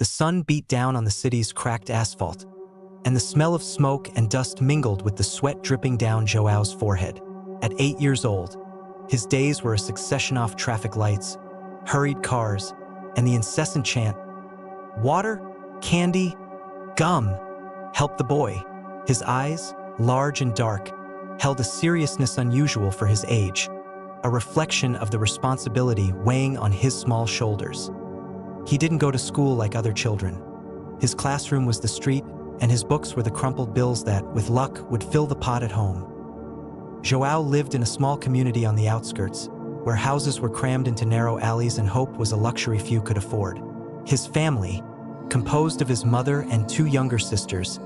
The sun beat down on the city's cracked asphalt, and the smell of smoke and dust mingled with the sweat dripping down João's forehead. At 8 years old, his days were a succession of traffic lights, hurried cars, and the incessant chant, "Water, candy, gum." Helped the boy. His eyes, large and dark, held a seriousness unusual for his age, a reflection of the responsibility weighing on his small shoulders. He didn't go to school like other children. His classroom was the street, and his books were the crumpled bills that, with luck, would fill the pot at home. João lived in a small community on the outskirts, where houses were crammed into narrow alleys and hope was a luxury few could afford. His family, composed of his mother and 2 younger sisters,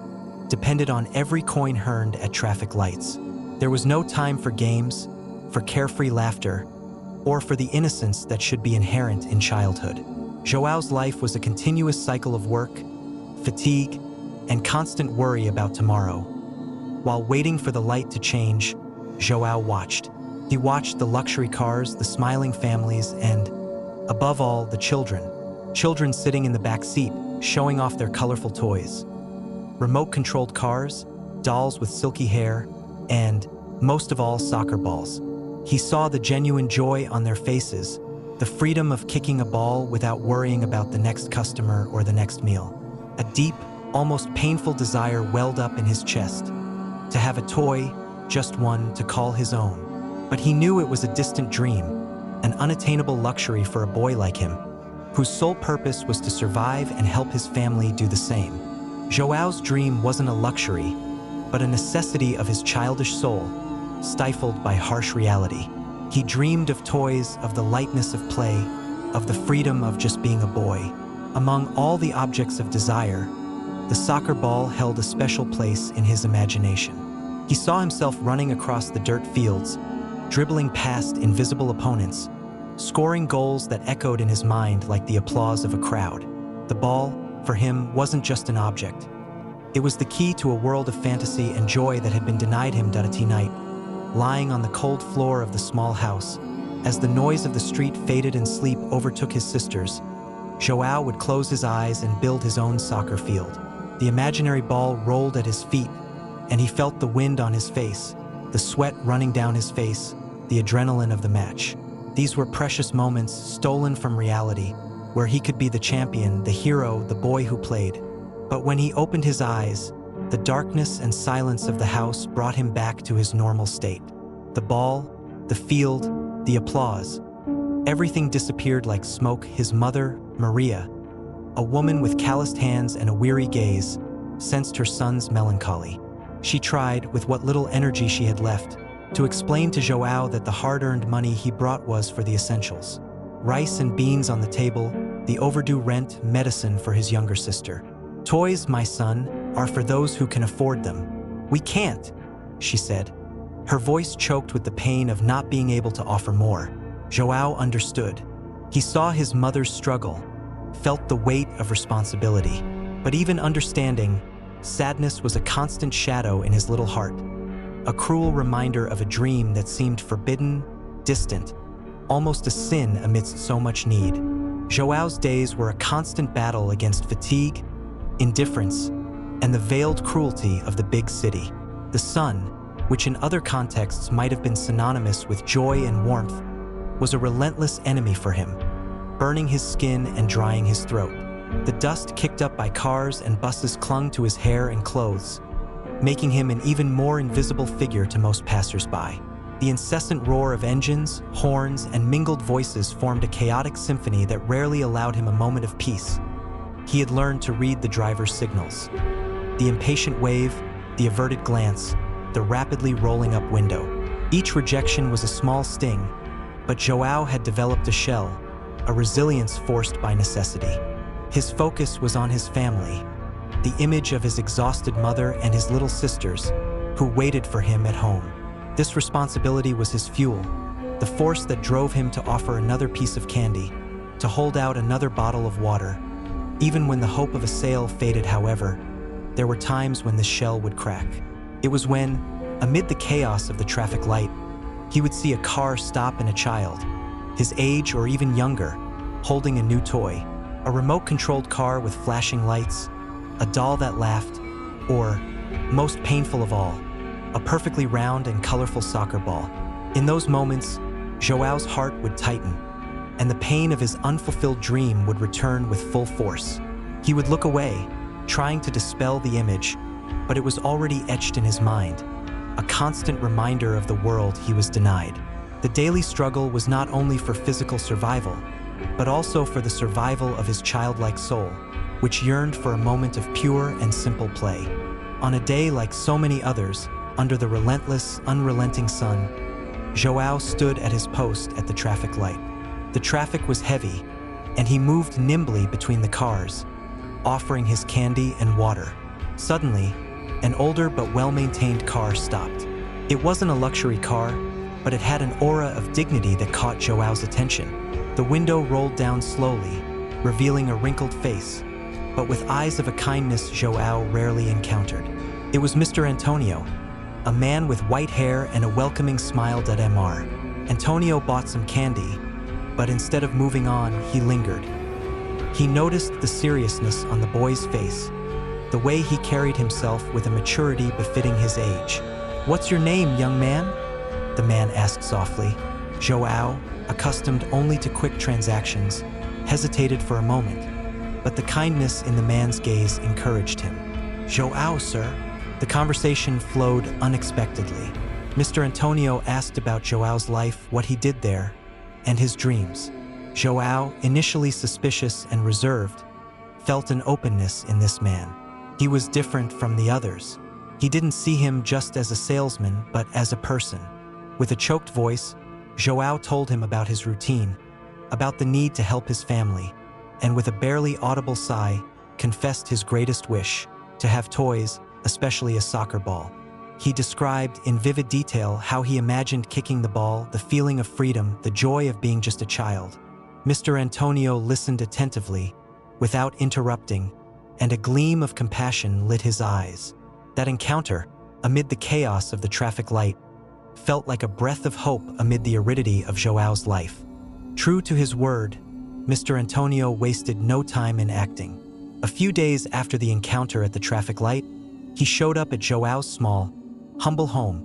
depended on every coin earned at traffic lights. There was no time for games, for carefree laughter, or for the innocence that should be inherent in childhood. João's life was a continuous cycle of work, fatigue, and constant worry about tomorrow. While waiting for the light to change, João watched. He watched the luxury cars, the smiling families, and, above all, the children. Children sitting in the back seat, showing off their colorful toys. Remote-controlled cars, dolls with silky hair, and, most of all, soccer balls. He saw the genuine joy on their faces, the freedom of kicking a ball without worrying about the next customer or the next meal. A deep, almost painful desire welled up in his chest. To have a toy, just one, to call his own. But he knew it was a distant dream, an unattainable luxury for a boy like him, whose sole purpose was to survive and help his family do the same. João's dream wasn't a luxury, but a necessity of his childish soul, stifled by harsh reality. He dreamed of toys, of the lightness of play, of the freedom of just being a boy. Among all the objects of desire, the soccer ball held a special place in his imagination. He saw himself running across the dirt fields, dribbling past invisible opponents, scoring goals that echoed in his mind like the applause of a crowd. The ball, for him, wasn't just an object. It was the key to a world of fantasy and joy that had been denied him that night. Lying on the cold floor of the small house, as the noise of the street faded and sleep overtook his sisters, João would close his eyes and build his own soccer field. The imaginary ball rolled at his feet, and he felt the wind on his face, the sweat running down his face, the adrenaline of the match. These were precious moments stolen from reality, where he could be the champion, the hero, the boy who played. But when he opened his eyes, the darkness and silence of the house brought him back to his normal state. The ball, the field, the applause. Everything disappeared like smoke. His mother, Maria, a woman with calloused hands and a weary gaze, sensed her son's melancholy. She tried, with what little energy she had left, to explain to João that the hard-earned money he brought was for the essentials. Rice and beans on the table, the overdue rent, medicine for his younger sister. "Toys, my son, are for those who can afford them. We can't," she said. Her voice choked with the pain of not being able to offer more. João understood. He saw his mother's struggle, felt the weight of responsibility. But even understanding, sadness was a constant shadow in his little heart, a cruel reminder of a dream that seemed forbidden, distant, almost a sin amidst so much need. João's days were a constant battle against fatigue, indifference, and the veiled cruelty of the big city. The sun, which in other contexts might have been synonymous with joy and warmth, was a relentless enemy for him, burning his skin and drying his throat. The dust kicked up by cars and buses clung to his hair and clothes, making him an even more invisible figure to most passers-by. The incessant roar of engines, horns, and mingled voices formed a chaotic symphony that rarely allowed him a moment of peace. He had learned to read the driver's signals. The impatient wave, the averted glance, the rapidly rolling up window. Each rejection was a small sting, but João had developed a shell, a resilience forced by necessity. His focus was on his family, the image of his exhausted mother and his little sisters, who waited for him at home. This responsibility was his fuel, the force that drove him to offer another piece of candy, to hold out another bottle of water. Even when the hope of a sale faded, however, there were times when this shell would crack. It was when, amid the chaos of the traffic light, he would see a car stop and a child, his age or even younger, holding a new toy, A remote-controlled car with flashing lights, a doll that laughed, or, most painful of all, a perfectly round and colorful soccer ball. In those moments, João's heart would tighten, and the pain of his unfulfilled dream would return with full force. He would look away, trying to dispel the image, but it was already etched in his mind, a constant reminder of the world he was denied. The daily struggle was not only for physical survival, but also for the survival of his childlike soul, which yearned for a moment of pure and simple play. On a day like so many others, under the relentless, unrelenting sun, João stood at his post at the traffic light. The traffic was heavy, and he moved nimbly between the cars, offering his candy and water. Suddenly, an older but well-maintained car stopped. It wasn't a luxury car, but it had an aura of dignity that caught João's attention. The window rolled down slowly, revealing a wrinkled face, but with eyes of a kindness João rarely encountered. It was Mr. Antonio, a man with white hair and a welcoming smile that Mr. Antonio bought some candy, but instead of moving on, he lingered. He noticed the seriousness on the boy's face, the way he carried himself with a maturity befitting his age. "What's your name, young man?" the man asked softly. João, accustomed only to quick transactions, hesitated for a moment, but the kindness in the man's gaze encouraged him. "João, sir." The conversation flowed unexpectedly. Mr. Antonio asked about João's life, what he did there, and his dreams. João, initially suspicious and reserved, felt an openness in this man. He was different from the others. He didn't see him just as a salesman, but as a person. With a choked voice, João told him about his routine, about the need to help his family, and with a barely audible sigh, confessed his greatest wish, to have toys, especially a soccer ball. He described in vivid detail how he imagined kicking the ball, the feeling of freedom, the joy of being just a child. Mr. Antonio listened attentively, without interrupting, and a gleam of compassion lit his eyes. That encounter, amid the chaos of the traffic light, felt like a breath of hope amid the aridity of João's life. True to his word, Mr. Antonio wasted no time in acting. A few days after the encounter at the traffic light, he showed up at João's small, humble home,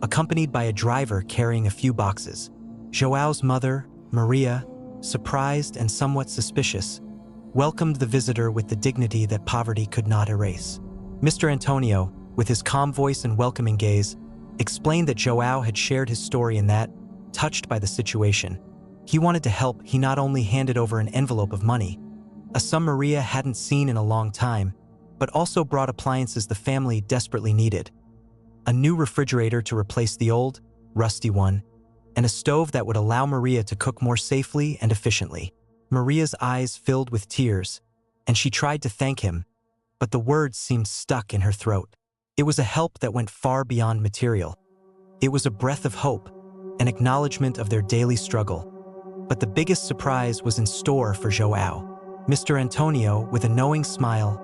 accompanied by a driver carrying a few boxes. João's mother, Maria, surprised and somewhat suspicious, welcomed the visitor with the dignity that poverty could not erase. Mr. Antonio, with his calm voice and welcoming gaze, explained that João had shared his story and that, touched by the situation, he wanted to help. He not only handed over an envelope of money, a sum Maria hadn't seen in a long time, but also brought appliances the family desperately needed. A new refrigerator to replace the old, rusty one, and a stove that would allow Maria to cook more safely and efficiently. Maria's eyes filled with tears, and she tried to thank him, but the words seemed stuck in her throat. It was a help that went far beyond material. It was a breath of hope, an acknowledgement of their daily struggle. But the biggest surprise was in store for João. Mr. Antonio, with a knowing smile,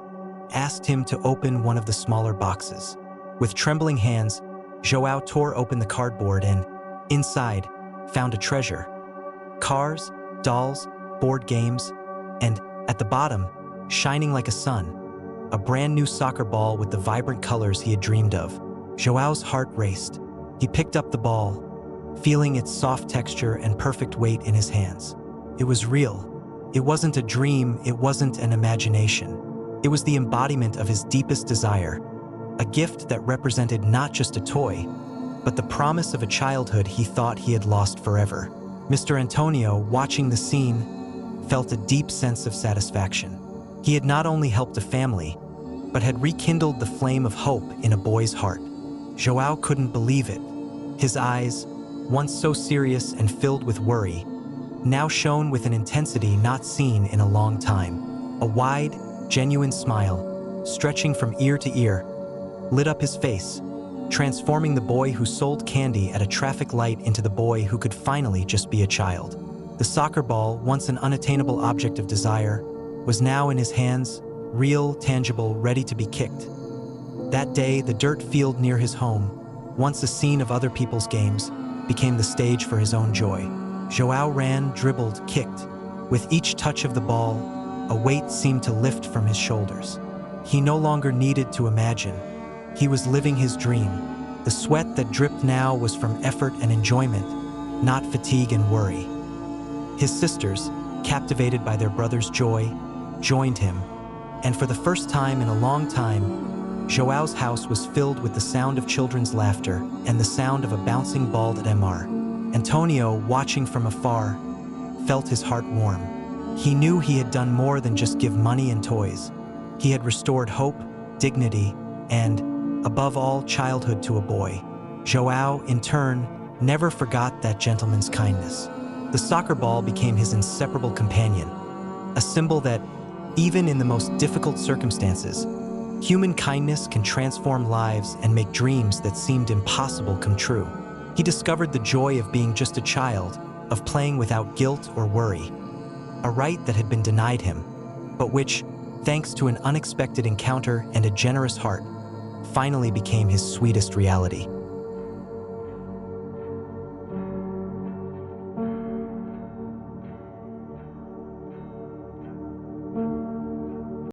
asked him to open one of the smaller boxes. With trembling hands, João tore open the cardboard and, inside, found a treasure. Cars, dolls, board games, and, at the bottom, shining like a sun, a brand new soccer ball with the vibrant colors he had dreamed of. João's heart raced. He picked up the ball, feeling its soft texture and perfect weight in his hands. It was real. It wasn't a dream, it wasn't an imagination. It was the embodiment of his deepest desire, a gift that represented not just a toy, but the promise of a childhood he thought he had lost forever. Mr. Antonio, watching the scene, felt a deep sense of satisfaction. He had not only helped a family, but had rekindled the flame of hope in a boy's heart. João couldn't believe it. His eyes, once so serious and filled with worry, now shone with an intensity not seen in a long time. A wide, genuine smile, stretching from ear to ear, lit up his face, transforming the boy who sold candy at a traffic light into the boy who could finally just be a child. The soccer ball, once an unattainable object of desire, was now in his hands, real, tangible, ready to be kicked. That day, the dirt field near his home, once a scene of other people's games, became the stage for his own joy. João ran, dribbled, kicked. With each touch of the ball, A weight seemed to lift from his shoulders. He no longer needed to imagine. He was living his dream. The sweat that dripped now was from effort and enjoyment, not fatigue and worry. His sisters, captivated by their brother's joy, joined him, and for the first time in a long time, João's house was filled with the sound of children's laughter and the sound of a bouncing ball at Emar. Antonio, watching from afar, felt his heart warm. He knew he had done more than just give money and toys. He had restored hope, dignity, and, above all, childhood to a boy. João, in turn, never forgot that gentleman's kindness. The soccer ball became his inseparable companion, a symbol that, even in the most difficult circumstances, human kindness can transform lives and make dreams that seemed impossible come true. He discovered the joy of being just a child, of playing without guilt or worry, a right that had been denied him, but which, thanks to an unexpected encounter and a generous heart, finally became his sweetest reality.